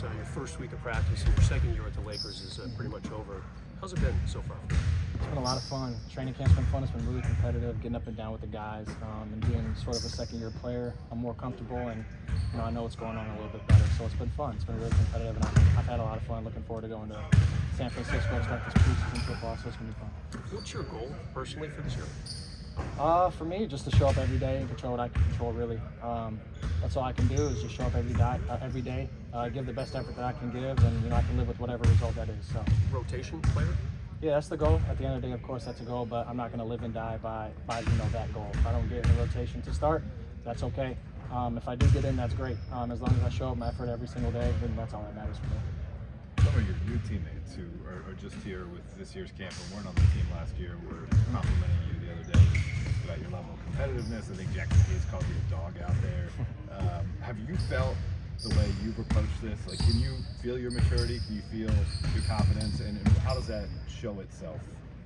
your first week of practice and your second year at the Lakers is pretty much over. How's it been so far? It's been a lot of fun. Training camp's been fun. It's been really competitive, getting up and down with the guys, and being sort of a second-year player. I'm more comfortable, and I know what's going on a little bit better. So it's been fun. It's been really competitive, and I've had a lot of fun. Looking forward to going to San Francisco to start this preseason football. So it's gonna be fun. What's your goal personally for this year? For me, just to show up every day and control what I can control. Really, that's all I can do is just show up every day, give the best effort that I can give, and I can live with whatever result that is. So Rotation player? yeah, that's the goal. At the end of the day, of course, that's a goal, but I'm not going to live and die by that goal. If I don't get in the rotation to start, that's okay. If I do get in, that's great. As long as I show up my effort every single day, then that's all that matters for me. Some of your new teammates who are just here with this year's camp and weren't on the team last year were complimenting you the other day about your level of competitiveness. I think Jackson Hayes called you a dog out there. Have you felt the way you've approached this? Like, can you feel your maturity? Can you feel your confidence? And how does that show itself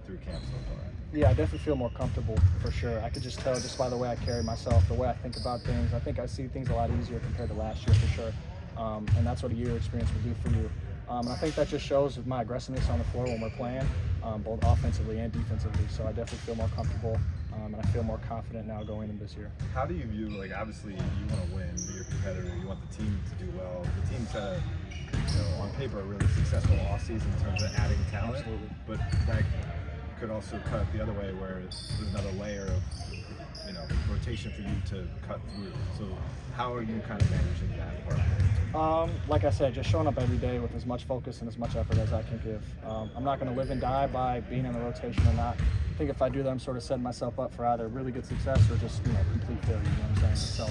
through camp so far? Yeah, I definitely feel more comfortable for sure. I could just tell just by the way I carry myself, the way I think about things. I think I see things a lot easier compared to last year for sure. And that's what a year experience will do for you. And I think that just shows my aggressiveness on the floor when we're playing, both offensively and defensively. So I definitely feel more comfortable, and I feel more confident now going into this year. How do you view, like, obviously you want to win, you're a competitor, you want the team to do well. The team's had, on paper, a really successful offseason in terms of adding talent. Absolutely. But that could also cut the other way where there's another layer of rotation for you to cut through. So how are you kind of managing that part? Like I said, just showing up every day with as much focus and as much effort as I can give. I'm not going to live and die by being in the rotation or not. I think if I do that, I'm sort of setting myself up for either really good success or just complete failure. You know what I'm saying? So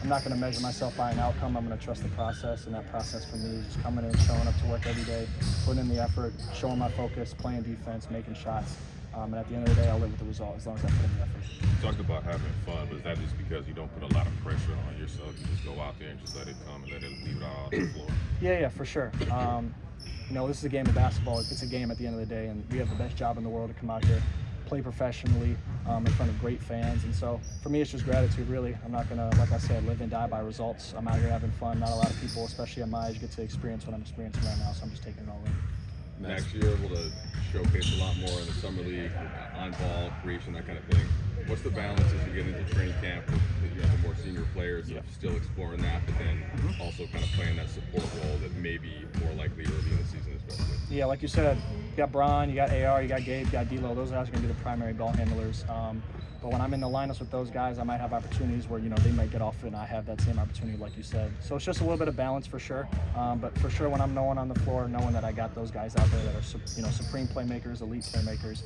I'm not going to measure myself by an outcome. I'm going to trust the process, and that process for me is just coming in, showing up to work every day, putting in the effort, showing my focus, playing defense, making shots. And at the end of the day, I'll live with the result as long as I put in the effort. You talked about having fun, but is that just because you don't put a lot of pressure on yourself? You just go out there and just let it come and leave it all on the floor? Yeah, for sure. This is a game of basketball. It's a game at the end of the day, and we have the best job in the world to come out here, play professionally in front of great fans. And so for me, it's just gratitude, really. I'm not going to, like I said, live and die by results. I'm out here having fun. Not a lot of people, especially at my age, get to experience what I'm experiencing right now, so I'm just taking it all in. Next year, able to showcase a lot more in the summer league, on-ball creation, that kind of thing. What's the balance as you get into training camp with the more senior players, still exploring that, but then also kind of playing that support role that may be more likely early in the season, especially? Yeah, like you said, you got Bron, you got AR, you got Gabe, you got D'Lo. Those guys are going to be the primary ball handlers. But when I'm in the lineups with those guys, I might have opportunities where they might get off, and I have that same opportunity, like you said. So it's just a little bit of balance for sure. But for sure, when I'm knowing on the floor, knowing that I got those guys out there that are supreme playmakers, elite playmakers,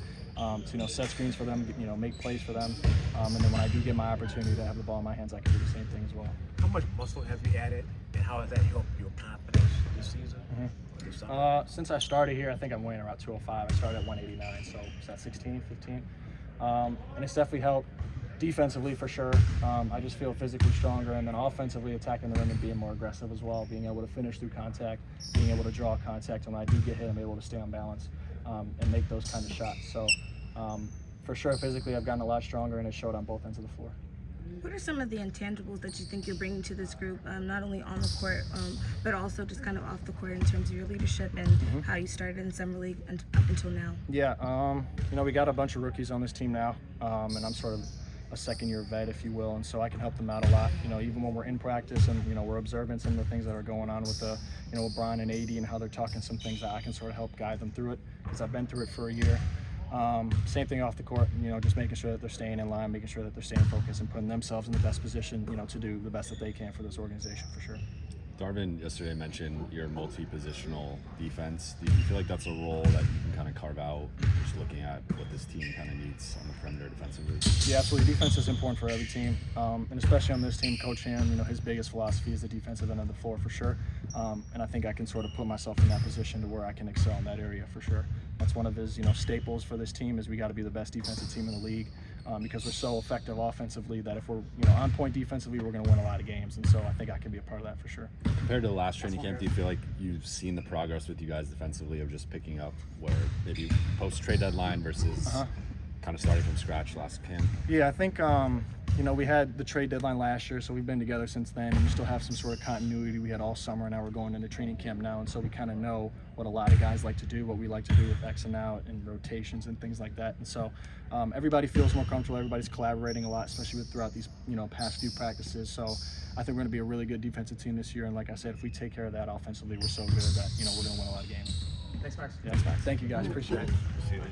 to set screens for them, make plays for them, and then when I do get my opportunity to have the ball in my hands, I can do the same thing as well. How much muscle have you added, and how has that helped your confidence this season? Since I started here, I think I'm weighing around 205. I started at 189, so is that 16, 15? And it's definitely helped defensively for sure. I just feel physically stronger, and then offensively attacking the rim and being more aggressive as well, being able to finish through contact, being able to draw contact. And when I do get hit, I'm able to stay on balance and make those kind of shots. So for sure, physically, I've gotten a lot stronger, and it showed on both ends of the floor. What are some of the intangibles that you think you're bringing to this group, not only on the court, but also just kind of off the court in terms of your leadership and how you started in Summer League up until now? Yeah, we got a bunch of rookies on this team now, and I'm sort of a second-year vet, if you will, and so I can help them out a lot. Even when we're in practice and we're observing some of the things that are going on with with Brian and AD and how they're talking some things that I can sort of help guide them through it because I've been through it for a year. Same thing off the court, just making sure that they're staying in line, making sure that they're staying focused and putting themselves in the best position, to do the best that they can for this organization for sure. Darvin yesterday mentioned your multi-positional defense. Do you feel like that's a role that you can kind of carve out, just looking at what this team kind of needs on the perimeter defensively? Yeah, absolutely. Defense is important for every team, and especially on this team. Coach Ham, his biggest philosophy is the defensive end of the floor for sure, and I think I can sort of put myself in that position to where I can excel in that area for sure. That's one of his, staples for this team is we got to be the best defensive team in the league because we're so effective offensively that if we're, on point defensively, we're going to win a lot of games, and so I think I can be a part of that for sure. Compared to the last training camp, do you feel like you've seen the progress with you guys defensively of just picking up where maybe post-trade deadline versus kind of starting from scratch last camp? Yeah, I think we had the trade deadline last year, so we've been together since then, and we still have some sort of continuity. We had all summer, and now we're going into training camp now, and so we kind of know what a lot of guys like to do, what we like to do with X and out and rotations and things like that. And so everybody feels more comfortable. Everybody's collaborating a lot, especially throughout these past few practices. So I think we're going to be a really good defensive team this year. And like I said, if we take care of that offensively, we're so good that we're going to win a lot of games. Thanks, Max. Yeah, thank you guys. Appreciate it. See you later.